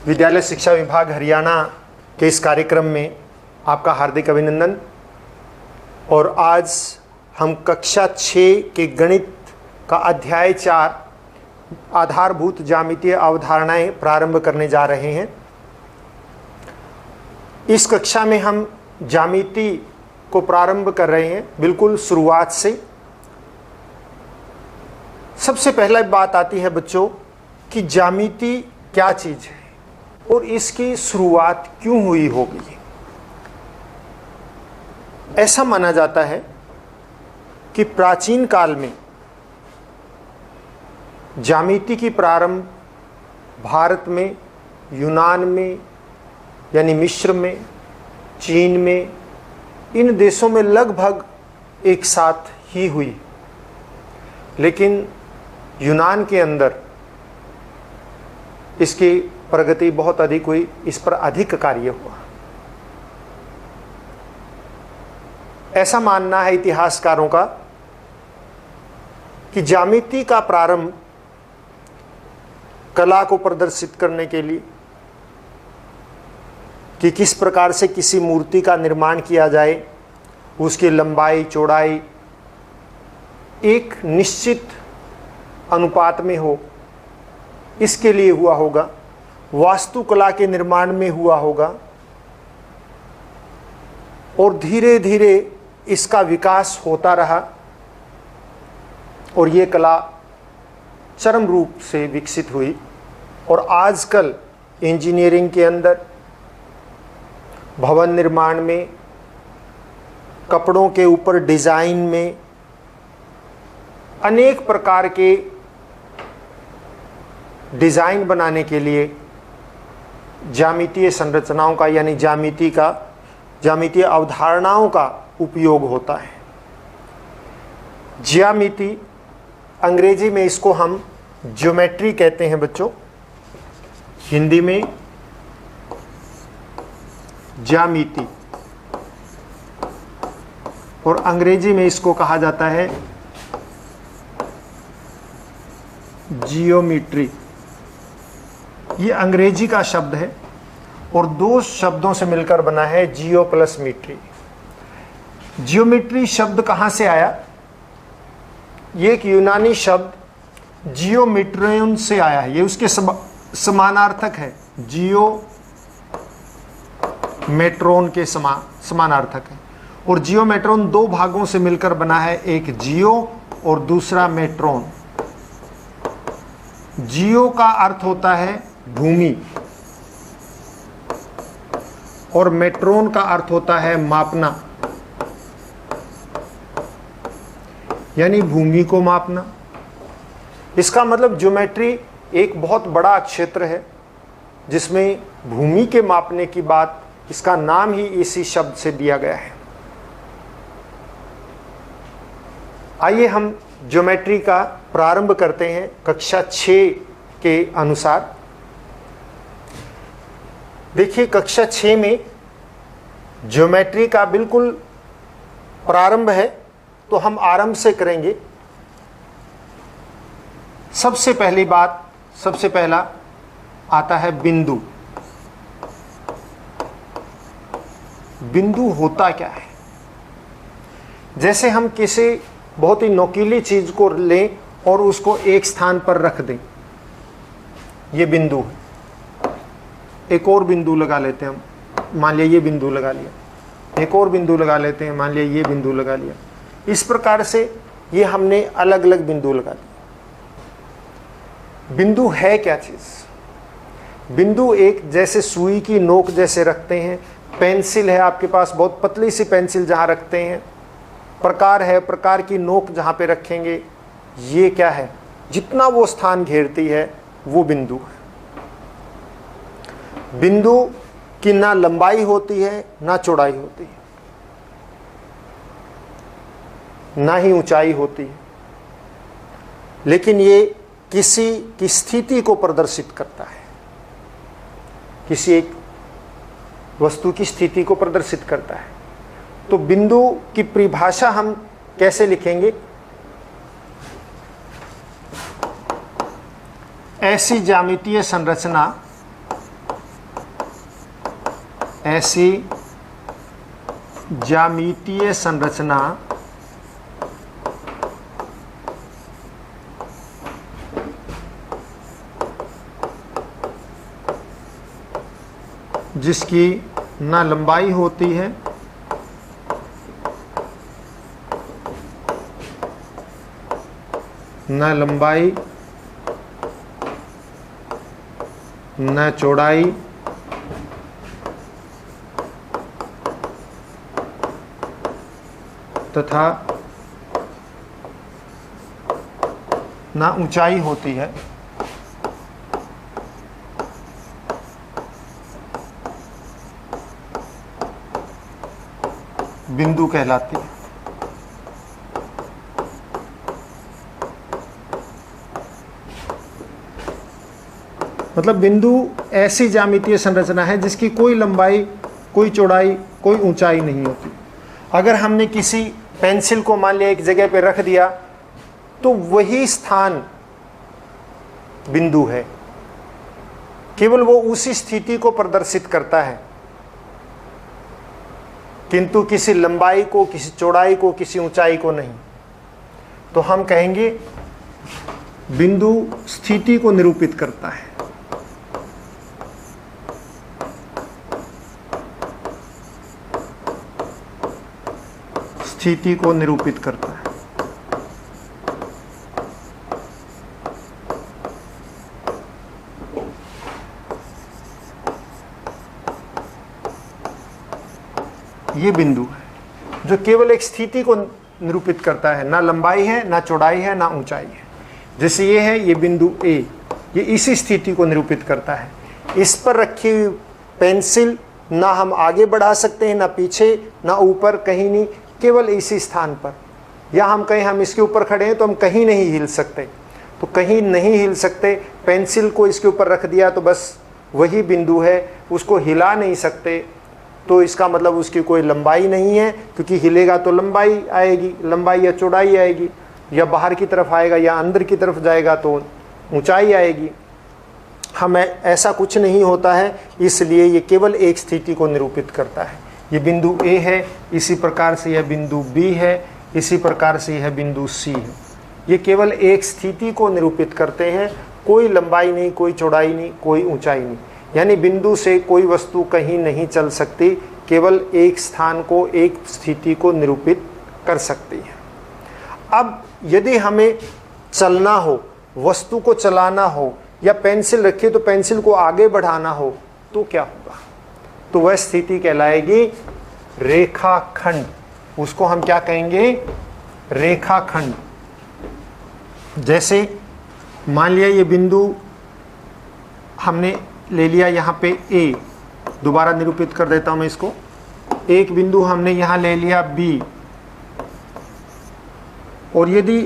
विद्यालय शिक्षा विभाग हरियाणा के इस कार्यक्रम में आपका हार्दिक अभिनंदन। और आज हम कक्षा 6 के गणित का अध्याय 4 आधारभूत ज्यामितीय अवधारणाएं प्रारंभ करने जा रहे हैं। इस कक्षा में हम ज्यामिति को प्रारंभ कर रहे हैं बिल्कुल शुरुआत से। सबसे पहला बात आती है बच्चों कि ज्यामिति क्या चीज़ है और इसकी शुरुआत क्यों हुई होगी। ऐसा माना जाता है कि प्राचीन काल में ज्यामिति की प्रारंभ भारत में, यूनान में यानी मिस्र में, चीन में, इन देशों में लगभग एक साथ ही हुई। लेकिन यूनान के अंदर इसकी प्रगति बहुत अधिक हुई, इस पर अधिक कार्य हुआ। ऐसा मानना है इतिहासकारों का कि ज्यामिति का प्रारंभ कला को प्रदर्शित करने के लिए, कि किस प्रकार से किसी मूर्ति का निर्माण किया जाए, उसकी लंबाई चौड़ाई एक निश्चित अनुपात में हो, इसके लिए हुआ होगा। वास्तुकला के निर्माण में हुआ होगा और धीरे धीरे इसका विकास होता रहा और ये कला चरम रूप से विकसित हुई। और आजकल इंजीनियरिंग के अंदर, भवन निर्माण में, कपड़ों के ऊपर डिज़ाइन में, अनेक प्रकार के डिज़ाइन बनाने के लिए ज्यामितीय संरचनाओं का यानी ज्यामितीय अवधारणाओं का उपयोग होता है। ज्यामिति अंग्रेजी में इसको हम ज्योमेट्री कहते हैं बच्चों, हिंदी में ज्यामिति, और अंग्रेजी में इसको कहा जाता है जियोमेट्री। ये अंग्रेजी का शब्द है और दो शब्दों से मिलकर बना है जियो प्लस मीट्री। जियोमेट्री शब्द कहाँ से आया? ये एक यूनानी शब्द जियोमेट्रियन से आया है। ये उसके समानार्थक है, जियोमेट्रोन के समानार्थक है। और जियोमेट्रोन दो भागों से मिलकर बना है, एक जियो और दूसरा मेट्रोन। जियो का अर्थ होता है भूमि और मेट्रोन का अर्थ होता है मापना, यानी भूमि को मापना। इसका मतलब ज्योमेट्री एक बहुत बड़ा क्षेत्र है जिसमें भूमि के मापने की बात, इसका नाम ही इसी शब्द से दिया गया है। आइए हम ज्योमेट्री का प्रारंभ करते हैं कक्षा 6 के अनुसार। देखिए कक्षा 6 में ज्योमेट्री का बिल्कुल प्रारंभ है, तो हम आरंभ से करेंगे। सबसे पहला आता है बिंदु। बिंदु होता क्या है? जैसे हम किसी बहुत ही नोकीली चीज को लें और उसको एक स्थान पर रख दें, ये बिंदु है। एक और बिंदु लगा लेते हैं हम, मान लिया ये बिंदु लगा लिया। एक और बिंदु लगा लेते हैं, मान लिया ये बिंदु लगा लिया। इस प्रकार से ये हमने अलग अलग बिंदु लगा दिए। बिंदु है क्या चीज? बिंदु एक जैसे सुई की नोक जैसे रखते हैं, पेंसिल है आपके पास, बहुत पतली सी पेंसिल जहां रखते हैं, प्रकार है, प्रकार की नोक जहां पे रखेंगे, ये क्या है? जितना वो स्थान घेरती है वो बिंदु है। बिंदु की ना लंबाई होती है ना चौड़ाई होती है, ना ही ऊंचाई होती है, लेकिन ये किसी की स्थिति को प्रदर्शित करता है, किसी एक वस्तु की स्थिति को प्रदर्शित करता है। तो बिंदु की परिभाषा हम कैसे लिखेंगे? ऐसी ज्यामितीय संरचना ऐसी ज्यामितीय संरचना जिसकी ना लंबाई होती है न लंबाई न चौड़ाई तथा न ऊंचाई होती है, बिंदु कहलाती है। मतलब बिंदु ऐसी ज्यामितीय संरचना है जिसकी कोई लंबाई, कोई चौड़ाई, कोई ऊंचाई नहीं होती। अगर हमने किसी पेंसिल को मान लिया एक जगह पे रख दिया तो वही स्थान बिंदु है, केवल वो उसी स्थिति को प्रदर्शित करता है, किंतु किसी लंबाई को, किसी चौड़ाई को, किसी ऊंचाई को नहीं। तो हम कहेंगे बिंदु स्थिति को निरूपित करता है। स्थिति को निरूपित करता है। ये बिंदु है जो केवल एक स्थिति को निरूपित करता है, ना लंबाई है, ना चौड़ाई है, ना ऊंचाई है। जैसे ये है, ये बिंदु ए, ये इसी स्थिति को निरूपित करता है। इस पर रखी हुई पेंसिल ना हम आगे बढ़ा सकते हैं, ना पीछे, ना ऊपर, कहीं नहीं, केवल इसी स्थान पर। या हम कहें हम इसके ऊपर खड़े हैं तो हम कहीं नहीं हिल सकते, तो कहीं नहीं हिल सकते। पेंसिल को इसके ऊपर रख दिया तो बस वही बिंदु है, उसको हिला नहीं सकते। तो इसका मतलब उसकी कोई लंबाई नहीं है, क्योंकि हिलेगा तो लंबाई आएगी, लंबाई या चौड़ाई आएगी, या बाहर की तरफ आएगा या अंदर की तरफ जाएगा तो ऊंचाई आएगी। हमें ऐसा कुछ नहीं होता है, इसलिए ये केवल एक स्थिति को निरूपित करता है। ये बिंदु ए है, इसी प्रकार से यह बिंदु बी है, इसी प्रकार से यह बिंदु सी है। ये केवल एक स्थिति को निरूपित करते हैं, कोई लंबाई नहीं, कोई चौड़ाई नहीं, कोई ऊंचाई नहीं। यानी बिंदु से कोई वस्तु कहीं नहीं चल सकती, केवल एक स्थान को, एक स्थिति को निरूपित कर सकती है। अब यदि हमें चलना हो, वस्तु को चलाना हो, या पेंसिल रखी तो पेंसिल को आगे बढ़ाना हो, तो क्या होगा? तो वह स्थिति कहलाएगी रेखाखंड। उसको हम क्या कहेंगे? रेखाखंड। जैसे मान लिया ये बिंदु हमने ले लिया यहाँ पे ए, दोबारा निरूपित कर देता हूं मैं इसको। एक बिंदु हमने यहाँ ले लिया बी, और यदि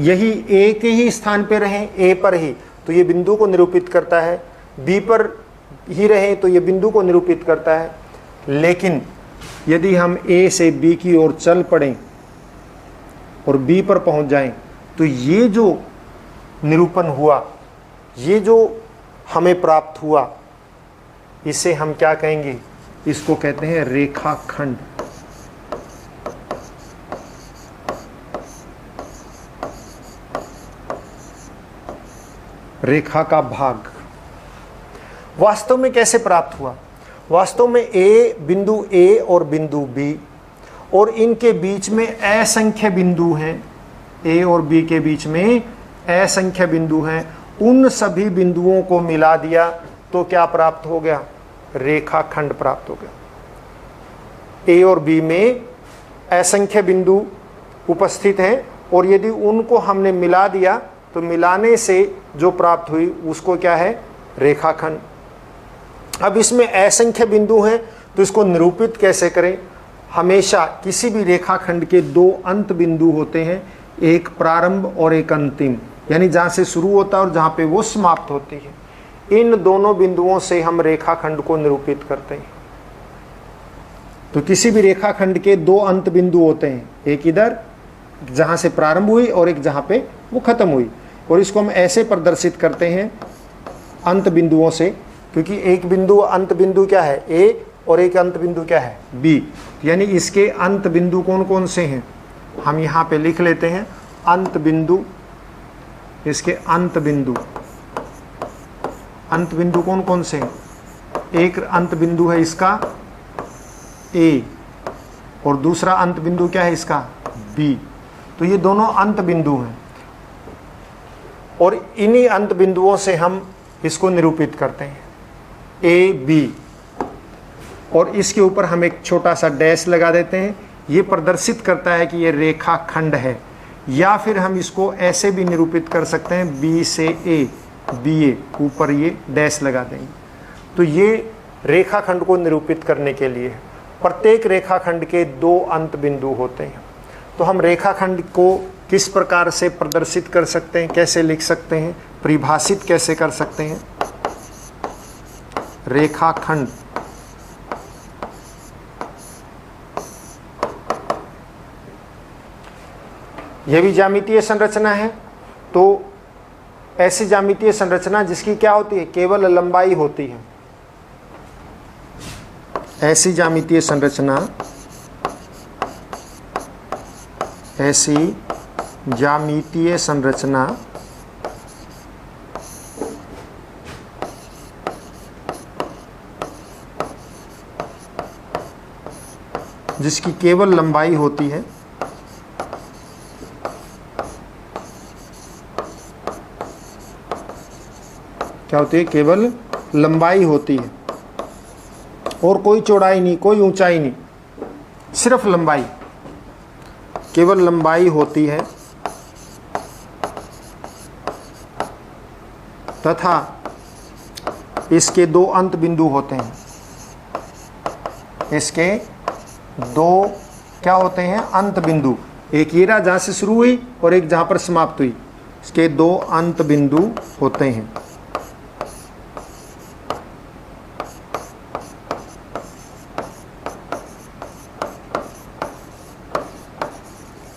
यही ए के ही स्थान पे रहे, ए पर ही, तो ये बिंदु को निरूपित करता है। बी पर ही रहे तो ये बिंदु को निरूपित करता है। लेकिन यदि हम ए से बी की ओर चल पड़ें और बी पर पहुंच जाएं, तो ये जो निरूपण हुआ, ये जो हमें प्राप्त हुआ, इसे हम क्या कहेंगे? इसको कहते हैं रेखाखंड। रेखा का भाग। वास्तव में कैसे प्राप्त हुआ? वास्तव में बिंदु ए और बिंदु बी, और इनके बीच में असंख्य बिंदु हैं। ए और बी के बीच में असंख्य बिंदु हैं। उन सभी बिंदुओं को मिला दिया तो क्या प्राप्त हो गया? रेखाखंड प्राप्त हो गया। ए और बी में असंख्य बिंदु उपस्थित हैं, और यदि उनको हमने मिला दिया तो मिलाने से जो प्राप्त हुई उसको क्या है? रेखाखंड। अब इसमें असंख्य बिंदु हैं, तो इसको निरूपित कैसे करें? हमेशा किसी भी रेखाखंड के दो अंत बिंदु होते हैं, एक प्रारंभ और एक अंतिम, यानी जहाँ से शुरू होता है और जहाँ पे वो समाप्त होती है। इन दोनों बिंदुओं से हम रेखाखंड को निरूपित करते हैं। तो किसी भी रेखाखंड के दो अंत बिंदु होते हैं, एक इधर जहाँ से प्रारंभ हुई और एक जहाँ पे वो खत्म हुई, और इसको हम ऐसे प्रदर्शित करते हैं अंत बिंदुओं से, क्योंकि एक बिंदु अंत बिंदु क्या है? ए, और एक अंत बिंदु क्या है B। यानी इसके अंत बिंदु कौन कौन से हैं, हम यहाँ पे लिख लेते हैं अंत बिंदु। इसके अंत बिंदु कौन कौन से हैं, एक अंत बिंदु है इसका A और दूसरा अंत बिंदु क्या है इसका B। तो ये दोनों अंत बिंदु हैं और इन्हीं अंत बिंदुओं से हम इसको निरूपित करते हैं A B, और इसके ऊपर हम एक छोटा सा डैश लगा देते हैं। ये प्रदर्शित करता है कि ये रेखा खंड है। या फिर हम इसको ऐसे भी निरूपित कर सकते हैं B से A, BA, ऊपर ये डैश लगा देंगे। तो ये रेखाखंड को निरूपित करने के लिए है। प्रत्येक रेखाखंड के 2 अंत बिंदु होते हैं। तो हम रेखाखंड को किस प्रकार से प्रदर्शित कर सकते हैं, कैसे लिख सकते हैं, परिभाषित कैसे कर सकते हैं। रेखाखंड यह भी ज्यामितीय संरचना है। तो ऐसी ज्यामितीय संरचना जिसकी क्या होती है, केवल लंबाई होती है। ऐसी ज्यामितीय संरचना, ऐसी ज्यामितीय संरचना जिसकी केवल लंबाई होती है, क्या होती है, केवल लंबाई होती है और कोई चौड़ाई नहीं, कोई ऊंचाई नहीं, सिर्फ लंबाई, केवल लंबाई होती है। तथा इसके 2 अंत बिंदु होते हैं। इसके 2 क्या होते हैं, अंत बिंदु। एक ये रहा जहां से शुरू हुई और एक जहां पर समाप्त हुई। इसके 2 अंत बिंदु होते हैं।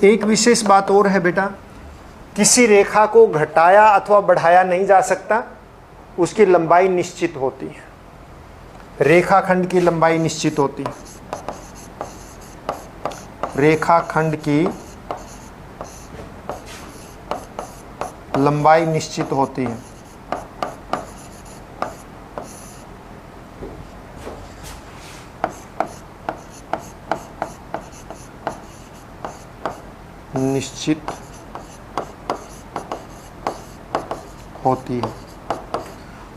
एक विशेष बात और है बेटा, किसी रेखा को घटाया अथवा बढ़ाया नहीं जा सकता, उसकी लंबाई निश्चित होती है। रेखाखंड की लंबाई निश्चित होती है। रेखाखंड की लंबाई निश्चित होती है। निश्चित होती है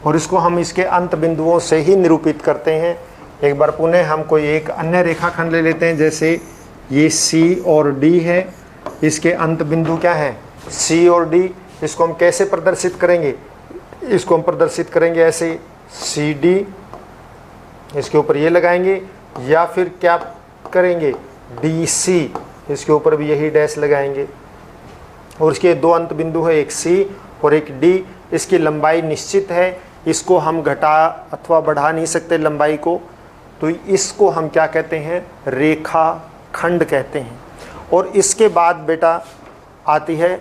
और इसको हम इसके अंत बिंदुओं से ही निरूपित करते हैं। एक बार पुनः हम कोई एक अन्य रेखाखंड ले लेते हैं। जैसे ये C और D है, इसके अंत बिंदु क्या है, C और D। इसको हम कैसे प्रदर्शित करेंगे, इसको हम प्रदर्शित करेंगे ऐसे CD, इसके ऊपर ये लगाएंगे, या फिर क्या करेंगे DC, इसके ऊपर भी यही डैश लगाएंगे। और इसके 2 अंत बिंदु है, एक C और एक D। इसकी लंबाई निश्चित है, इसको हम घटा अथवा बढ़ा नहीं सकते लंबाई को। तो इसको हम क्या कहते हैं, रेखाखंड कहते हैं। और इसके बाद बेटा आती है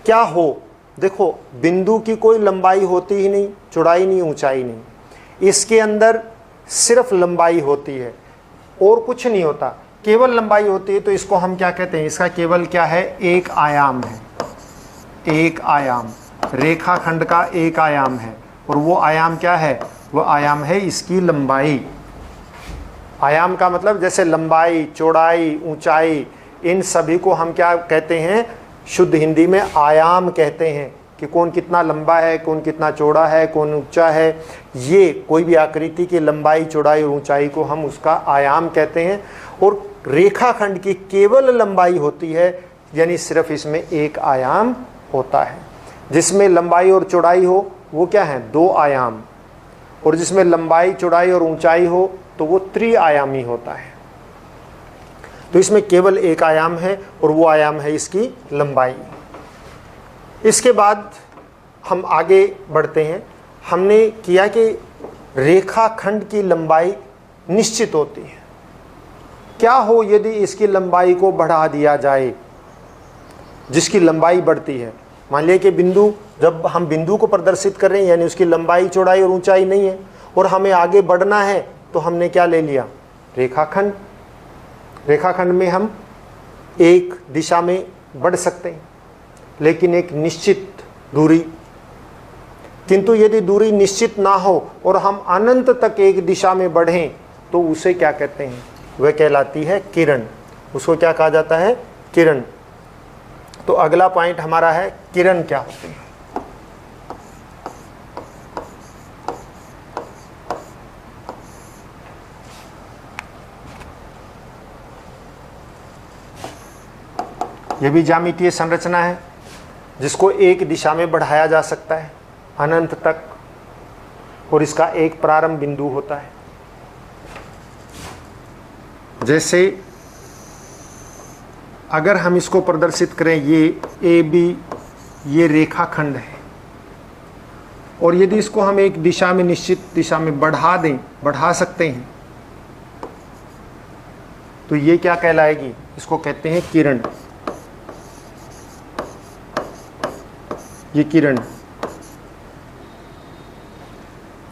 क्या हो, देखो बिंदु की कोई लंबाई होती ही नहीं, चौड़ाई नहीं, ऊंचाई नहीं। इसके अंदर सिर्फ लंबाई होती है और कुछ नहीं होता, केवल लंबाई होती है। तो इसको हम क्या कहते हैं, इसका केवल क्या है, एक आयाम है। एक आयाम, रेखाखंड का एक आयाम है। और वो आयाम क्या है, वो आयाम है इसकी लंबाई। आयाम का मतलब जैसे लंबाई, चौड़ाई, ऊंचाई, इन सभी को हम क्या कहते हैं, शुद्ध हिंदी में आयाम कहते हैं। कि कौन कितना लंबा है, कौन कितना चौड़ा है, कौन ऊंचा है। ये कोई भी आकृति की लंबाई, चौड़ाई और ऊंचाई को हम उसका आयाम कहते हैं। और रेखाखंड की केवल लंबाई होती है, यानी सिर्फ इसमें एक आयाम होता है। जिसमें लंबाई और चौड़ाई हो वो क्या है, 2 आयाम। और जिसमें लंबाई, चौड़ाई और ऊंचाई हो तो वो त्रिआयामी होता है। तो इसमें केवल एक आयाम है और वो आयाम है इसकी लंबाई। इसके बाद हम आगे बढ़ते हैं। हमने किया कि रेखाखंड की लंबाई निश्चित होती है। क्या हो यदि इसकी लंबाई को बढ़ा दिया जाए, जिसकी लंबाई बढ़ती है। मान लिया कि बिंदु, जब हम बिंदु को प्रदर्शित कर रहे हैं यानी उसकी लंबाई, चौड़ाई और ऊंचाई नहीं है और हमें आगे बढ़ना है, तो तो हमने क्या ले लिया, रेखाखंड। रेखाखंड में हम एक दिशा में बढ़ सकते हैं, लेकिन एक निश्चित दूरी। किंतु यदि दूरी निश्चित ना हो और हम अनंत तक एक दिशा में बढ़ें तो उसे क्या कहते हैं, वह कहलाती है किरण। उसको क्या कहा जाता है, किरण। तो अगला पॉइंट हमारा है किरण क्या होते हैं। यह भी ज्यामितीय संरचना है जिसको एक दिशा में बढ़ाया जा सकता है अनंत तक, और इसका एक प्रारंभ बिंदु होता है। जैसे अगर हम इसको प्रदर्शित करें, ये ए बी ये रेखाखंड है, और यदि इसको हम एक दिशा में, निश्चित दिशा में बढ़ा सकते हैं, तो ये क्या कहलाएगी, इसको कहते हैं किरण। ये किरण,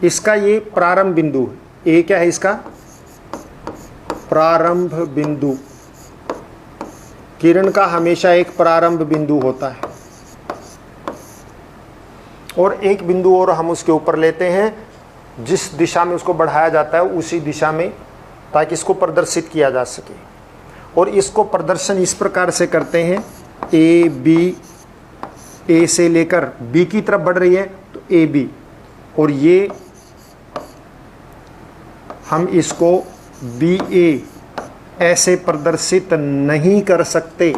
इसका ये प्रारंभ बिंदु है। ए क्या है, इसका प्रारंभ बिंदु। किरण का हमेशा एक प्रारंभ बिंदु होता है, और एक बिंदु और हम उसके ऊपर लेते हैं जिस दिशा में उसको बढ़ाया जाता है उसी दिशा में, ताकि इसको प्रदर्शित किया जा सके। और इसको प्रदर्शन इस प्रकार से करते हैं, ए बी, ए से लेकर बी की तरफ बढ़ रही है तो ए बी, और ये हम इसको बी ए ऐसे प्रदर्शित नहीं कर सकते।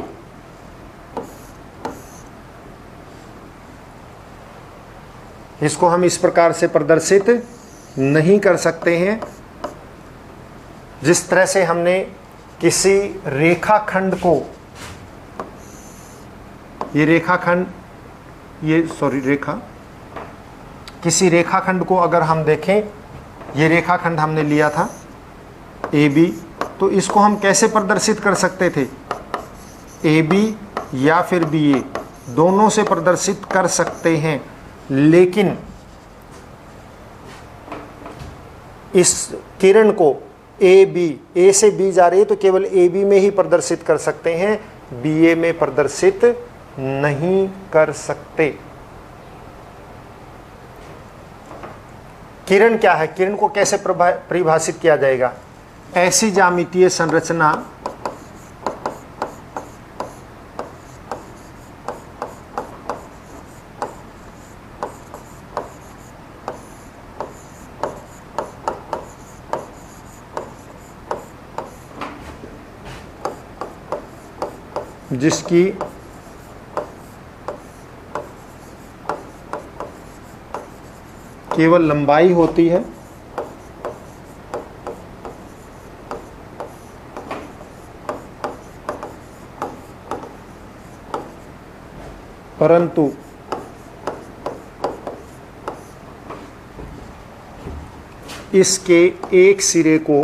इसको हम इस प्रकार से प्रदर्शित नहीं कर सकते हैं जिस तरह से हमने किसी रेखाखंड को, ये रेखाखंड, किसी रेखाखंड को अगर हम देखें, ये रेखाखंड हमने लिया था ए बी, तो इसको हम कैसे प्रदर्शित कर सकते थे, ए बी या फिर बी ए, दोनों से प्रदर्शित कर सकते हैं। लेकिन इस किरण को ए बी, ए से बी जा रही है तो केवल ए बी में ही प्रदर्शित कर सकते हैं, बी ए में प्रदर्शित नहीं कर सकते। किरण क्या है, किरण को कैसे परिभाषित किया जाएगा, ऐसी ज्यामितीय संरचना जिसकी केवल लंबाई होती है परंतु इसके एक सिरे को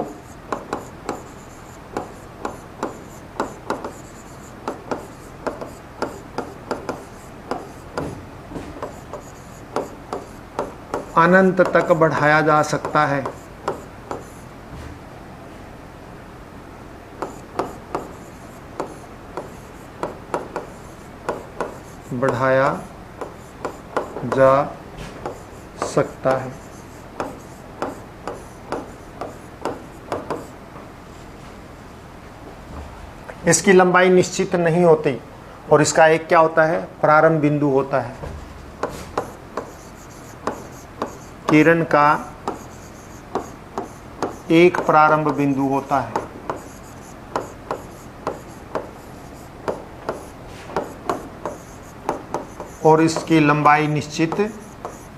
अनंत तक बढ़ाया जा सकता है। बढ़ाया जा सकता है। इसकी लंबाई निश्चित नहीं होती, और इसका एक क्या होता है, प्रारंभ बिंदु होता है। किरण का एक प्रारंभ बिंदु होता है, और इसकी लंबाई निश्चित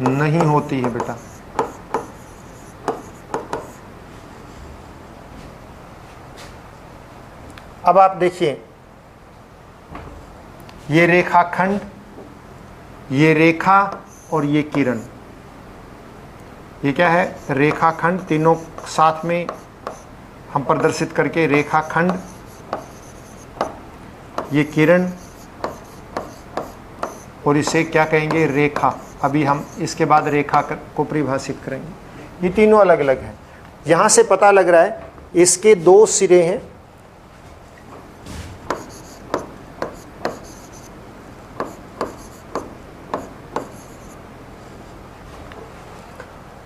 नहीं होती है बेटा। अब आप देखिए, ये रेखाखंड, ये रेखा और ये किरण, ये क्या है, रेखाखंड। तीनों साथ में हम प्रदर्शित करके, रेखाखंड, ये किरण, और इसे क्या कहेंगे, रेखा। अभी हम इसके बाद रेखा को परिभाषित करेंगे। ये तीनों अलग अलग हैं। यहां से पता लग रहा है इसके 2 सिरे हैं,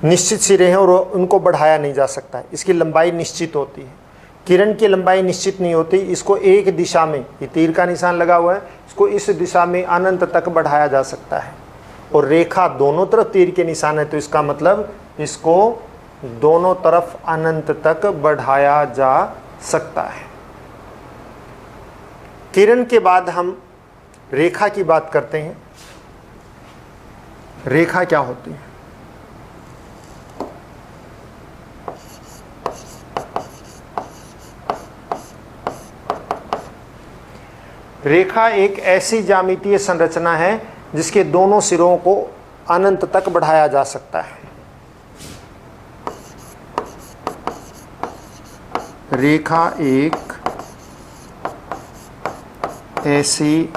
निश्चित सिरे हैं और उनको बढ़ाया नहीं जा सकता है। इसकी लंबाई निश्चित होती है। किरण की लंबाई निश्चित नहीं होती। इसको एक दिशा में, ये तीर का निशान लगा हुआ है, इसको इस दिशा में अनंत तक बढ़ाया जा सकता है। और रेखा दोनों तरफ तीर के निशान है, तो इसका मतलब इसको दोनों तरफ अनंत तक बढ़ाया जा सकता है। किरण के बाद हम रेखा की बात करते हैं। रेखा क्या होती है? रेखा एक ऐसी ज्यामितीय संरचना है जिसके दोनों सिरों को अनंत तक बढ़ाया जा सकता है। रेखा एक ऐसी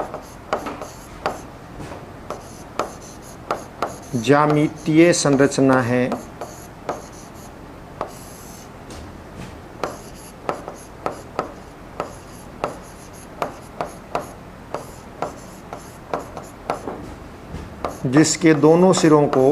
ज्यामितीय संरचना है जिसके दोनों सिरों को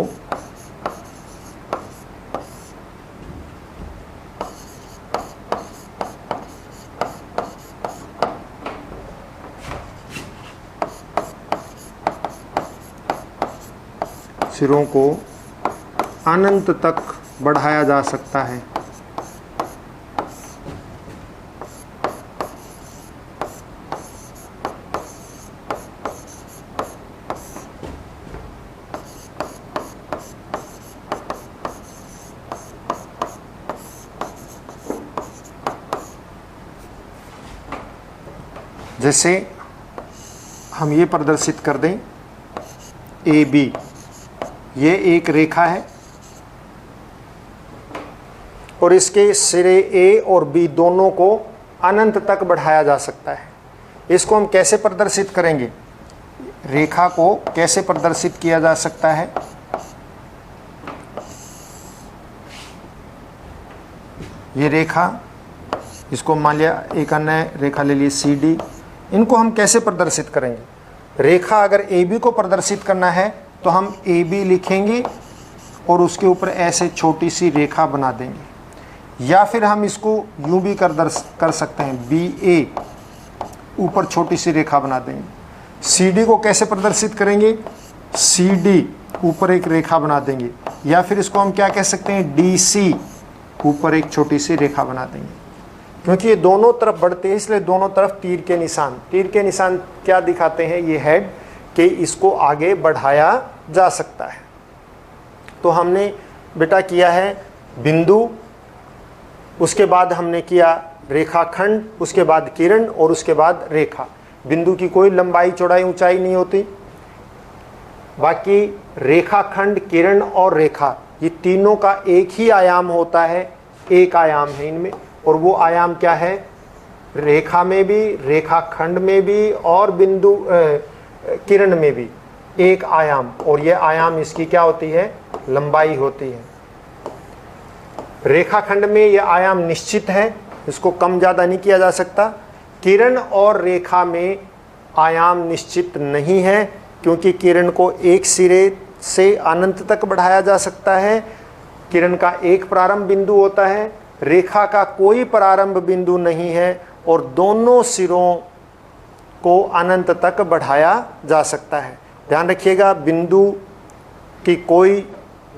अनंत तक बढ़ाया जा सकता है। जैसे हम ये प्रदर्शित कर दें, ए बी, ये एक रेखा है और इसके सिरे ए और बी दोनों को अनंत तक बढ़ाया जा सकता है। इसको हम कैसे प्रदर्शित करेंगे? रेखा को कैसे प्रदर्शित किया जा सकता है? ये रेखा, इसको मान लिया एक अन्य रेखा ले लिए सी डी, इनको हम कैसे प्रदर्शित करेंगे? रेखा अगर ए बी को प्रदर्शित करना है तो हम ए बी लिखेंगे और उसके ऊपर ऐसे छोटी सी रेखा बना देंगे, या फिर हम इसको यूं भी कर सकते हैं, बी ए ऊपर छोटी सी रेखा बना देंगे। सी डी को कैसे प्रदर्शित करेंगे? सी डी ऊपर एक रेखा बना देंगे, या फिर इसको हम क्या कह सकते हैं, डी सी ऊपर एक छोटी सी रेखा बना देंगे। क्योंकि ये दोनों तरफ बढ़ते हैं इसलिए दोनों तरफ तीर के निशान क्या दिखाते हैं? ये हेड, कि इसको आगे बढ़ाया जा सकता है। तो हमने बेटा किया है बिंदु, उसके बाद हमने किया रेखाखंड, उसके बाद किरण और उसके बाद रेखा। बिंदु की कोई लंबाई चौड़ाई ऊंचाई नहीं होती। बाकी रेखाखंड, किरण और रेखा, ये तीनों का एक ही आयाम होता है, एक आयाम है इनमें। और वो आयाम क्या है? रेखा में भी, रेखाखंड में भी और बिंदु किरण में भी एक आयाम, और ये आयाम इसकी क्या होती है? लंबाई होती है। रेखाखंड में ये आयाम निश्चित है, इसको कम ज़्यादा नहीं किया जा सकता। किरण और रेखा में आयाम निश्चित नहीं है, क्योंकि किरण को एक सिरे से अनंत तक बढ़ाया जा सकता है। किरण का एक प्रारंभ बिंदु होता है, रेखा का कोई प्रारंभ बिंदु नहीं है, और दोनों सिरों को अनंत तक बढ़ाया जा सकता है। ध्यान रखिएगा, बिंदु की कोई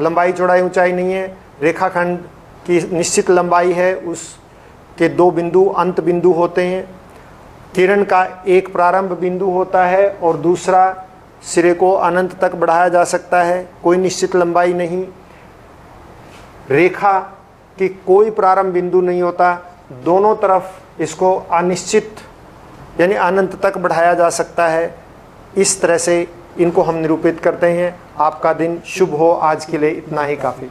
लंबाई चौड़ाई ऊंचाई नहीं है, रेखाखंड की निश्चित लंबाई है, उसके 2 बिंदु अंत बिंदु होते हैं। किरण का एक प्रारंभ बिंदु होता है और दूसरा सिरे को अनंत तक बढ़ाया जा सकता है, कोई निश्चित लंबाई नहीं। रेखा की कोई प्रारंभ बिंदु नहीं होता, दोनों तरफ इसको अनिश्चित यानी अनंत तक बढ़ाया जा सकता है। इस तरह से इनको हम निरूपित करते हैं। आपका दिन शुभ हो। आज के लिए इतना ही काफ़ी।